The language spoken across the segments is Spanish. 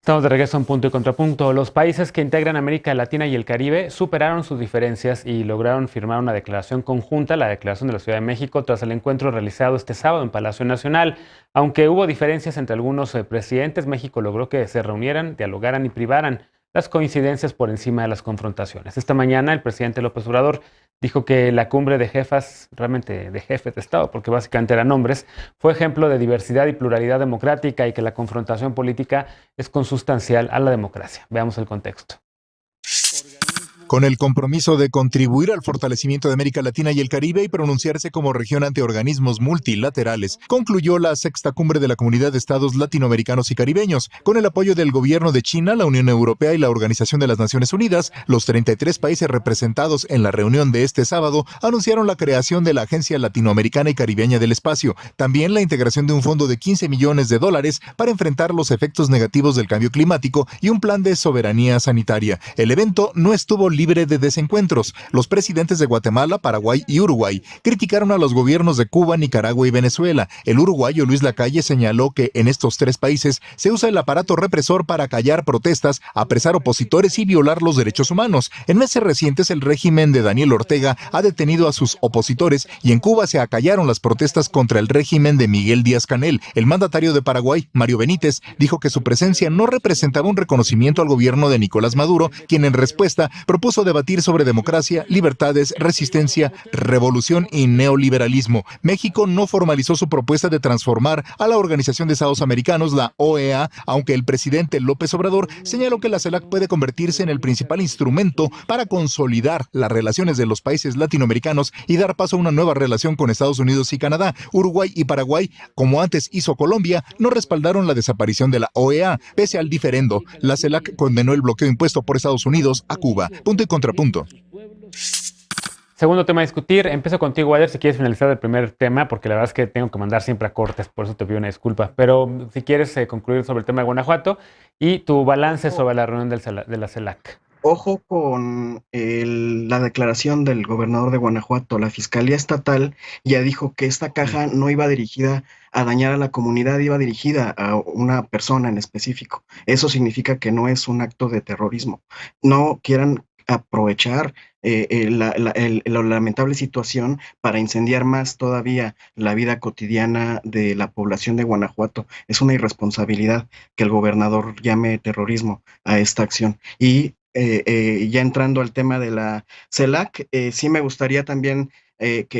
Estamos de regreso a un punto y contrapunto. Los países que integran América Latina y el Caribe superaron sus diferencias y lograron firmar una declaración conjunta, la Declaración de la Ciudad de México, tras el encuentro realizado este sábado en Palacio Nacional. Aunque hubo diferencias entre algunos presidentes, México logró que se reunieran, dialogaran y privaran las coincidencias por encima de las confrontaciones. Esta mañana el presidente López Obrador dijo que la cumbre de jefas, realmente de jefes de Estado, porque básicamente eran hombres, fue ejemplo de diversidad y pluralidad democrática y que la confrontación política es consustancial a la democracia. Veamos el contexto. Con el compromiso de contribuir al fortalecimiento de América Latina y el Caribe y pronunciarse como región ante organismos multilaterales, concluyó la sexta cumbre de la Comunidad de Estados Latinoamericanos y Caribeños. Con el apoyo del gobierno de China, la Unión Europea y la Organización de las Naciones Unidas, los 33 países representados en la reunión de este sábado anunciaron la creación de la Agencia Latinoamericana y Caribeña del Espacio, también la integración de un fondo de $15 millones para enfrentar los efectos negativos del cambio climático y un plan de soberanía sanitaria. El evento no estuvo libre de desencuentros. Los presidentes de Guatemala, Paraguay y Uruguay criticaron a los gobiernos de Cuba, Nicaragua y Venezuela. El uruguayo Luis Lacalle señaló que en estos tres países se usa el aparato represor para callar protestas, apresar opositores y violar los derechos humanos. En meses recientes, el régimen de Daniel Ortega ha detenido a sus opositores y en Cuba se acallaron las protestas contra el régimen de Miguel Díaz-Canel. El mandatario de Paraguay, Mario Benítez, dijo que su presencia no representaba un reconocimiento al gobierno de Nicolás Maduro, quien en respuesta propuso debatir sobre democracia, libertades, resistencia, revolución y neoliberalismo. México no formalizó su propuesta de transformar a la Organización de Estados Americanos, la OEA, aunque el presidente López Obrador señaló que la CELAC puede convertirse en el principal instrumento para consolidar las relaciones de los países latinoamericanos y dar paso a una nueva relación con Estados Unidos y Canadá. Uruguay y Paraguay, como antes hizo Colombia, no respaldaron la desaparición de la OEA. Pese al diferendo, la CELAC condenó el bloqueo impuesto por Estados Unidos a Cuba. Punto y contrapunto. Segundo tema a discutir. Empiezo contigo, Ayer, si quieres finalizar el primer tema, porque la verdad es que tengo que mandar siempre a cortes, por eso te pido una disculpa. Pero si quieres concluir sobre el tema de Guanajuato y tu balance sobre la reunión de la CELAC. Ojo con la declaración del gobernador de Guanajuato. La Fiscalía Estatal ya dijo que esta caja no iba dirigida a dañar a la comunidad, iba dirigida a una persona en específico. Eso significa que no es un acto de terrorismo. No quieran aprovechar la lamentable situación para incendiar más todavía la vida cotidiana de la población de Guanajuato. Es una irresponsabilidad que el gobernador llame terrorismo a esta acción. Y ya entrando al tema de la CELAC, sí me gustaría también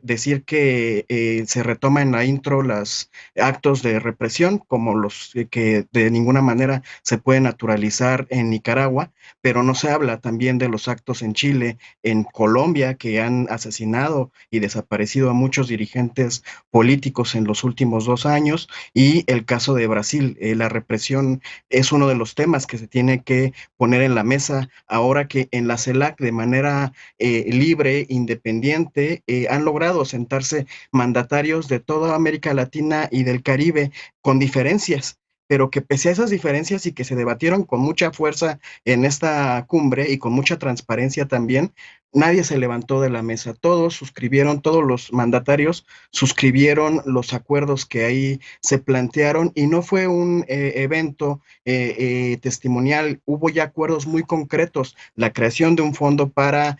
decir que se retoma en la intro los actos de represión, como los que de ninguna manera se pueden naturalizar en Nicaragua, pero no se habla también de los actos en Chile, en Colombia, que han asesinado y desaparecido a muchos dirigentes políticos en los últimos 2 años, y el caso de Brasil. La represión es uno de los temas que se tiene que poner en la mesa ahora que en la CELAC de manera libre, independiente, han logrado sentarse mandatarios de toda América Latina y del Caribe con diferencias, pero que pese a esas diferencias y que se debatieron con mucha fuerza en esta cumbre y con mucha transparencia también, nadie se levantó de la mesa. Todos suscribieron, todos los mandatarios suscribieron los acuerdos que ahí se plantearon, y no fue un evento testimonial. Hubo ya acuerdos muy concretos: la creación de un fondo para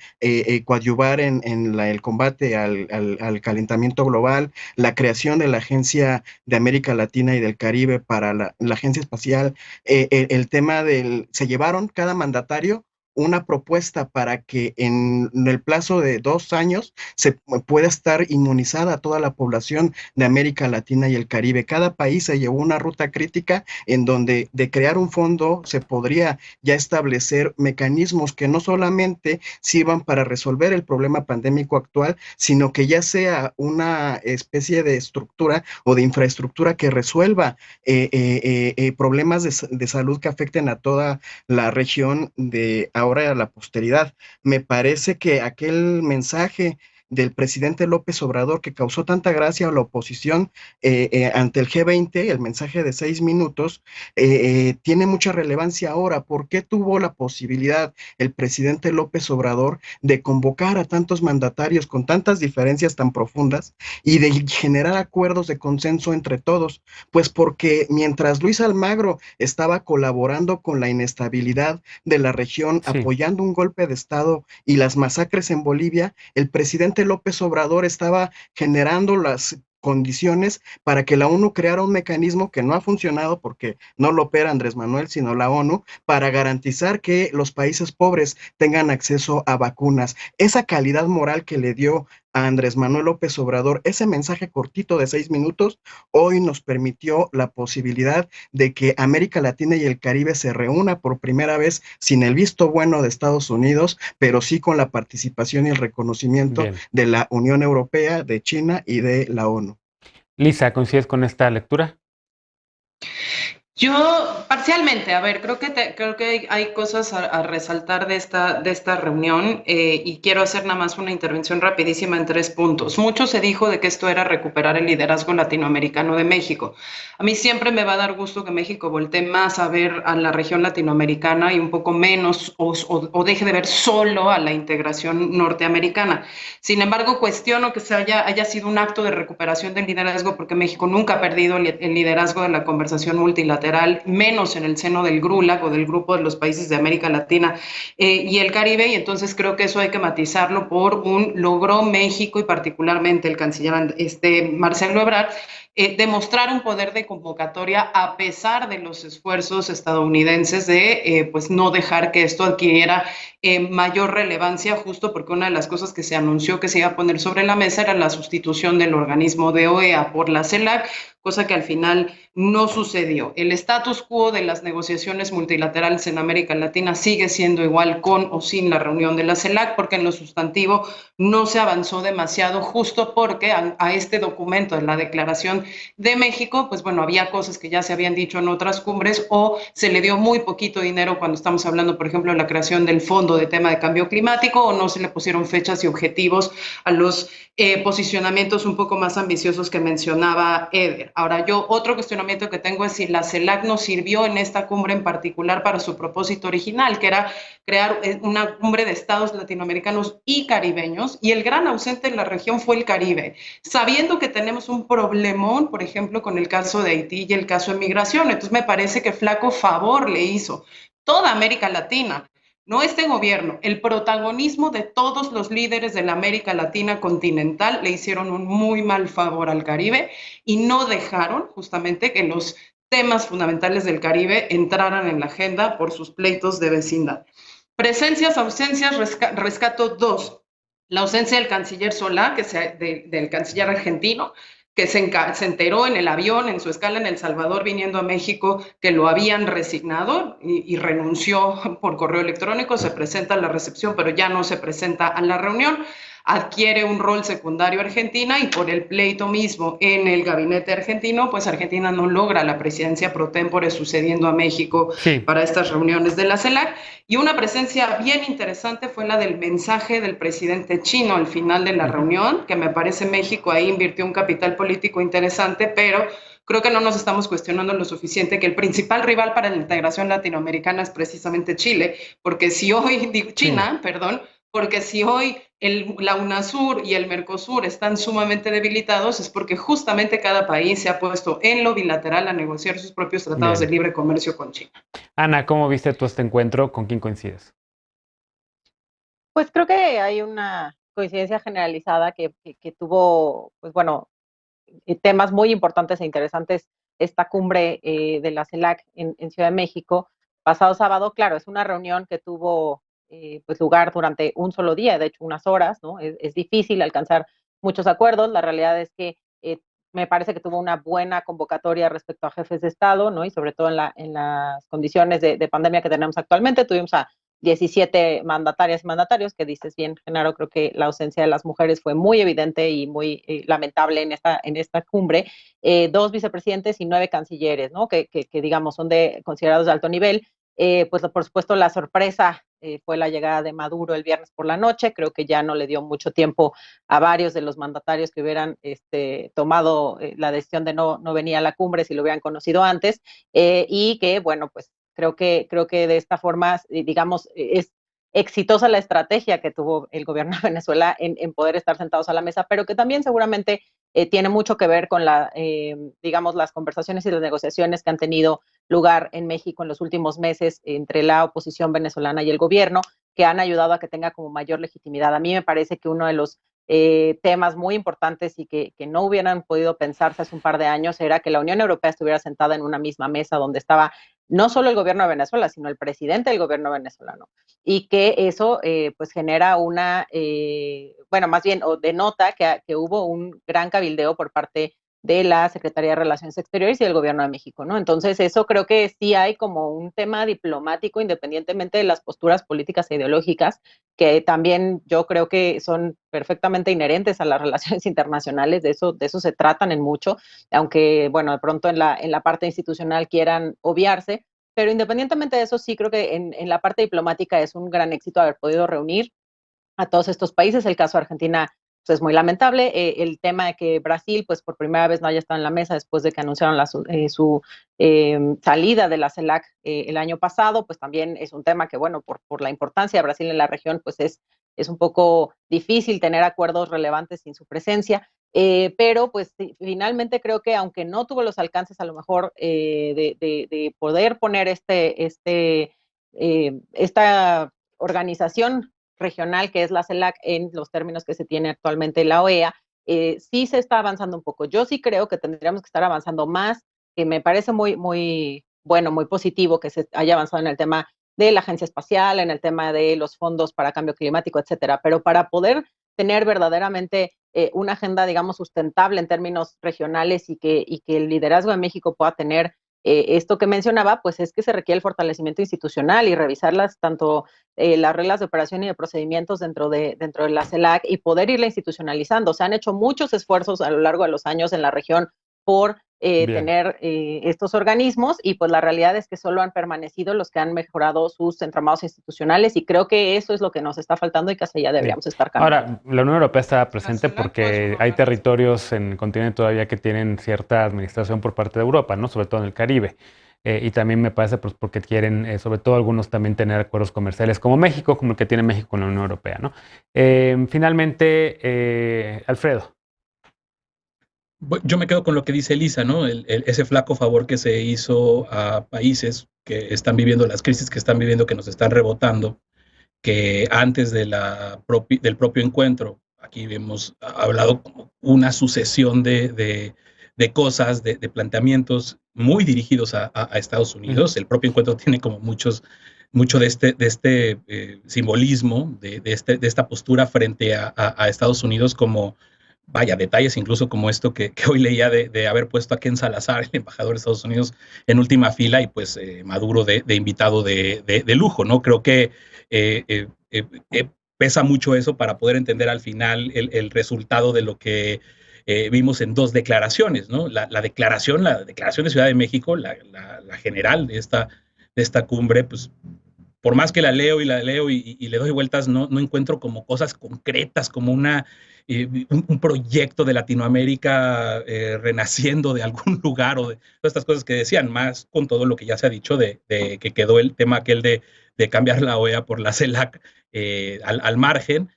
coadyuvar en el combate al calentamiento global, la creación de la Agencia de América Latina y del Caribe para la Agencia Espacial, el tema se llevaron cada mandatario una propuesta para que en el plazo de 2 años se pueda estar inmunizada toda la población de América Latina y el Caribe. Cada país se llevó una ruta crítica en donde de crear un fondo se podría ya establecer mecanismos que no solamente sirvan para resolver el problema pandémico actual, sino que ya sea una especie de estructura o de infraestructura que resuelva problemas de salud que afecten a toda la región de ahora a la posteridad. Me parece que aquel mensaje del presidente López Obrador que causó tanta gracia a la oposición ante el G20, el mensaje de 6 minutos, tiene mucha relevancia ahora. ¿Por qué tuvo la posibilidad el presidente López Obrador de convocar a tantos mandatarios con tantas diferencias tan profundas y de generar acuerdos de consenso entre todos? Pues porque mientras Luis Almagro estaba colaborando con la inestabilidad de la región, Sí. apoyando un golpe de Estado y las masacres en Bolivia, el presidente López Obrador estaba generando las condiciones para que la ONU creara un mecanismo que no ha funcionado porque no lo opera Andrés Manuel, sino la ONU, para garantizar que los países pobres tengan acceso a vacunas. Esa calidad moral que le dio a Andrés Manuel López Obrador, ese mensaje cortito de 6 minutos, hoy nos permitió la posibilidad de que América Latina y el Caribe se reúna por primera vez sin el visto bueno de Estados Unidos, pero sí con la participación y el reconocimiento Bien. de la Unión Europea, de China y de la ONU. Lisa, ¿coincides con esta lectura? Yo, parcialmente, a ver, creo que hay cosas a resaltar de esta reunión y quiero hacer nada más una intervención rapidísima en 3 puntos. Mucho se dijo de que esto era recuperar el liderazgo latinoamericano de México. A mí siempre me va a dar gusto que México voltee más a ver a la región latinoamericana y un poco menos o deje de ver solo a la integración norteamericana. Sin embargo, cuestiono que haya sido un acto de recuperación del liderazgo porque México nunca ha perdido el liderazgo de la conversación multilateral, menos en el seno del GRULAC o del Grupo de los Países de América Latina y el Caribe, y entonces creo que eso hay que matizarlo por un logro México y particularmente el canciller Marcelo Ebrard, demostrar un poder de convocatoria a pesar de los esfuerzos estadounidenses de pues no dejar que esto adquiriera mayor relevancia, justo porque una de las cosas que se anunció que se iba a poner sobre la mesa era la sustitución del organismo de OEA por la CELAC, cosa que al final no sucedió. El status quo de las negociaciones multilaterales en América Latina sigue siendo igual con o sin la reunión de la CELAC, porque en lo sustantivo no se avanzó demasiado, justo porque a este documento de la Declaración de México, pues bueno, había cosas que ya se habían dicho en otras cumbres o se le dio muy poquito dinero cuando estamos hablando, por ejemplo, de la creación del Fondo de Tema de Cambio Climático, o no se le pusieron fechas y objetivos a los posicionamientos un poco más ambiciosos que mencionaba Eder. Ahora, otro cuestionamiento que tengo es si la CELAC nos sirvió en esta cumbre en particular para su propósito original, que era crear una cumbre de estados latinoamericanos y caribeños, y el gran ausente en la región fue el Caribe, sabiendo que tenemos un problemón, por ejemplo, con el caso de Haití y el caso de migración. Entonces me parece que flaco favor le hizo toda América Latina, no este gobierno, el protagonismo de todos los líderes de la América Latina continental le hicieron un muy mal favor al Caribe y no dejaron justamente que los temas fundamentales del Caribe entraran en la agenda por sus pleitos de vecindad. Presencias, ausencias, rescato dos. La ausencia del canciller Solá, del canciller argentino, que se enteró en el avión, en su escala en El Salvador, viniendo a México, que lo habían resignado y renunció por correo electrónico, se presenta a la recepción, pero ya no se presenta a la reunión, adquiere un rol secundario Argentina y por el pleito mismo en el gabinete argentino, pues Argentina no logra la presidencia pro tempore sucediendo a México Sí. para estas reuniones de la CELAC. Y una presencia bien interesante fue la del mensaje del presidente chino al final de la reunión, que me parece México ahí invirtió un capital político interesante, pero creo que no nos estamos cuestionando lo suficiente que el principal rival para la integración latinoamericana es precisamente Chile, porque si hoy, digo, China, Sí. perdón, porque si hoy la UNASUR y el Mercosur están sumamente debilitados es porque justamente cada país se ha puesto en lo bilateral a negociar sus propios tratados de Bien. libre comercio con China. Ana, ¿cómo viste tú este encuentro? ¿Con quién coincides? Pues creo que hay una coincidencia generalizada que tuvo, pues bueno, temas muy importantes e interesantes esta cumbre de la CELAC en Ciudad de México. Pasado sábado, claro, es una reunión que tuvo pues lugar durante un solo día, de hecho unas horas, ¿no? Es difícil alcanzar muchos acuerdos. La realidad es que me parece que tuvo una buena convocatoria respecto a jefes de Estado, ¿no? Y sobre todo en las condiciones de pandemia que tenemos actualmente. Tuvimos a 17 mandatarias y mandatarios, que dices bien, Genaro, creo que la ausencia de las mujeres fue muy evidente y muy lamentable en esta cumbre. 2 vicepresidentes y 9 cancilleres, ¿no? Que digamos son considerados de alto nivel. Pues por supuesto la sorpresa fue la llegada de Maduro el viernes por la noche. Creo que ya no le dio mucho tiempo a varios de los mandatarios que hubieran tomado la decisión de no venir a la cumbre si lo hubieran conocido antes, y que, bueno, pues creo que de esta forma, digamos, es exitosa la estrategia que tuvo el gobierno de Venezuela en poder estar sentados a la mesa, pero que también seguramente tiene mucho que ver con digamos, las conversaciones y las negociaciones que han tenido lugar en México en los últimos meses entre la oposición venezolana y el gobierno, que han ayudado a que tenga como mayor legitimidad. A mí me parece que uno de los temas muy importantes y que no hubieran podido pensarse hace un par de años era que la Unión Europea estuviera sentada en una misma mesa donde estaba no solo el gobierno de Venezuela, sino el presidente del gobierno venezolano, y que eso pues genera bueno, más bien, o denota que hubo un gran cabildeo por parte de la Secretaría de Relaciones Exteriores y del Gobierno de México, ¿no? Entonces, eso creo que sí hay como un tema diplomático, independientemente de las posturas políticas e ideológicas, que también yo creo que son perfectamente inherentes a las relaciones internacionales, de eso se tratan en mucho, aunque, bueno, de pronto en la parte institucional quieran obviarse, pero independientemente de eso, sí creo que en la parte diplomática es un gran éxito haber podido reunir a todos estos países. El caso de Argentina pues, es muy lamentable. El tema de que Brasil, pues por primera vez no haya estado en la mesa después de que anunciaron su salida de la CELAC el año pasado, pues también es un tema que, bueno, por la importancia de Brasil en la región, pues es un poco difícil tener acuerdos relevantes sin su presencia. Pero pues finalmente creo que aunque no tuvo los alcances a lo mejor de poder poner esta organización regional que es la CELAC en los términos que se tiene actualmente la OEA, sí se está avanzando un poco. Yo sí creo que tendríamos que estar avanzando más, que me parece muy bueno, muy positivo que se haya avanzado en el tema de la agencia espacial, en el tema de los fondos para cambio climático, etcétera. Pero para poder tener verdaderamente una agenda, digamos, sustentable en términos regionales y que el liderazgo de México pueda tener esto que mencionaba, pues es que se requiere el fortalecimiento institucional y revisarlas tanto las reglas de operación y de procedimientos dentro de la CELAC y poder irla institucionalizando. Se han hecho muchos esfuerzos a lo largo de los años en la región por tener estos organismos y pues la realidad es que solo han permanecido los que han mejorado sus entramados institucionales y creo que eso es lo que nos está faltando y que hacia allá deberíamos estar cambiando. Ahora, la Unión Europea está presente porque hay territorios en el continente todavía que tienen cierta administración por parte de Europa, ¿no? Sobre todo en el Caribe. Y también me parece pues, porque quieren, sobre todo algunos, también tener acuerdos comerciales como México, como el que tiene México con la Unión Europea, ¿no? Finalmente, Alfredo. Yo me quedo con lo que dice Elisa, ¿no? Ese flaco favor que se hizo a países que están viviendo las crisis que están viviendo, que nos están rebotando, que antes del propio encuentro, aquí hemos hablado como una sucesión de cosas, de planteamientos muy dirigidos a Estados Unidos. El propio encuentro tiene como mucho de este simbolismo, de esta postura frente a Estados Unidos como vaya, detalles incluso como esto que hoy leía de haber puesto a Ken Salazar, el embajador de Estados Unidos, en última fila y pues Maduro de invitado de lujo, ¿no? Creo que pesa mucho eso para poder entender al final el resultado de lo que vimos en dos declaraciones, ¿no? La declaración de Ciudad de México, la general de esta cumbre, pues por más que la leo y le doy vueltas, no encuentro como cosas concretas, como un proyecto de Latinoamérica renaciendo de algún lugar o de todas estas cosas que decían, más con todo lo que ya se ha dicho de que quedó el tema aquel de cambiar la OEA por la CELAC al margen.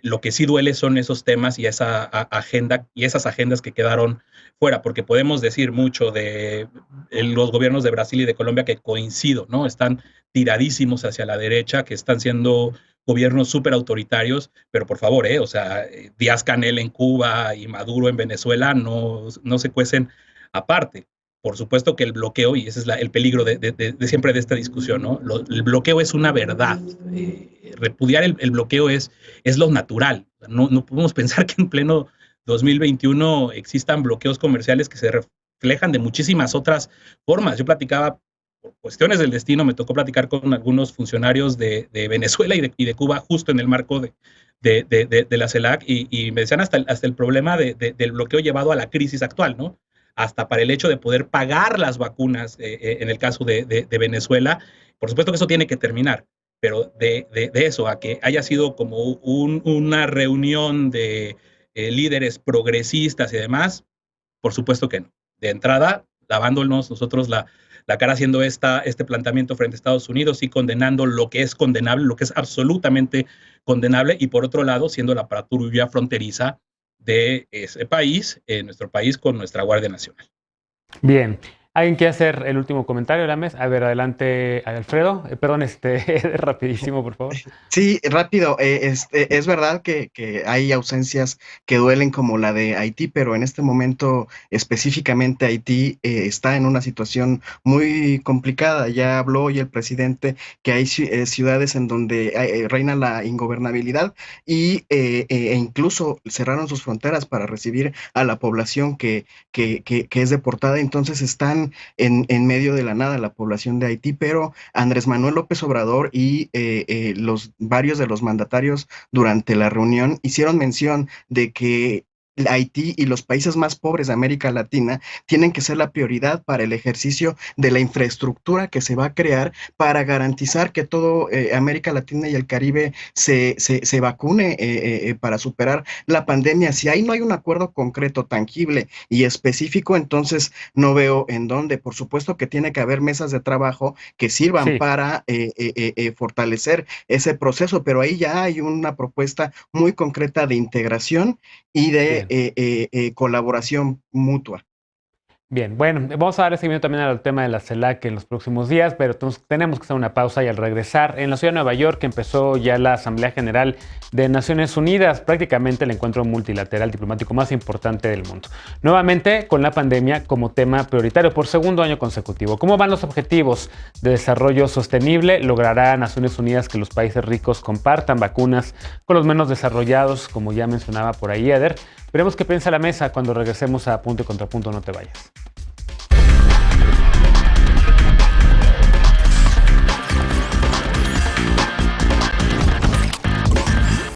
Lo que sí duele son esos temas y esa agenda y esas agendas que quedaron fuera, porque podemos decir mucho de los gobiernos de Brasil y de Colombia que coincido, ¿no? Están tiradísimos hacia la derecha, que están siendo gobiernos súper autoritarios, pero por favor, o sea, Díaz-Canel en Cuba y Maduro en Venezuela no se cuecen aparte. Por supuesto que el bloqueo, y ese es el peligro de siempre de esta discusión, ¿no? El bloqueo es una verdad. Repudiar el bloqueo es lo natural. No podemos pensar que en pleno 2021 existan bloqueos comerciales que se reflejan de muchísimas otras formas. Yo platicaba, por cuestiones del destino, me tocó platicar con algunos funcionarios de Venezuela y de Cuba justo en el marco de la CELAC y me decían hasta el problema del bloqueo llevado a la crisis actual, ¿no? hasta para el hecho de poder pagar las vacunas en el caso de Venezuela. Por supuesto que eso tiene que terminar, pero de eso a que haya sido como una reunión de líderes progresistas y demás, por supuesto que no. De entrada, lavándonos nosotros la cara haciendo este planteamiento frente a Estados Unidos y condenando lo que es condenable, lo que es absolutamente condenable, y por otro lado, siendo la patrulla fronteriza de ese país, nuestro país, con nuestra Guardia Nacional. Bien. ¿Alguien quiere hacer el último comentario de la mesa? A ver, adelante, Alfredo. Perdón, rapidísimo, por favor. Sí, rápido. Es verdad que hay ausencias que duelen como la de Haití, pero en este momento específicamente Haití está en una situación muy complicada. Ya habló hoy el presidente que hay ciudades en donde reina la ingobernabilidad e incluso cerraron sus fronteras para recibir a la población que es deportada. Entonces están en medio de la nada la población de Haití, pero Andrés Manuel López Obrador y varios de los mandatarios durante la reunión hicieron mención de que Haití y los países más pobres de América Latina tienen que ser la prioridad para el ejercicio de la infraestructura que se va a crear para garantizar que todo América Latina y el Caribe se vacune para superar la pandemia. Si ahí no hay un acuerdo concreto, tangible y específico, entonces no veo en dónde. Por supuesto que tiene que haber mesas de trabajo que sirvan para fortalecer ese proceso, pero ahí ya hay una propuesta muy concreta de integración y de colaboración mutua. Bien, bueno, vamos a dar seguimiento también al tema de la CELAC en los próximos días, pero tenemos que hacer una pausa y al regresar, en la ciudad de Nueva York empezó ya la Asamblea General de Naciones Unidas, prácticamente el encuentro multilateral diplomático más importante del mundo. Nuevamente con la pandemia como tema prioritario por segundo año consecutivo. ¿Cómo van los objetivos de desarrollo sostenible? ¿Logrará Naciones Unidas que los países ricos compartan vacunas con los menos desarrollados, como ya mencionaba por ahí Eder? Veremos qué piensa la mesa cuando regresemos a Punto y Contrapunto. No te vayas.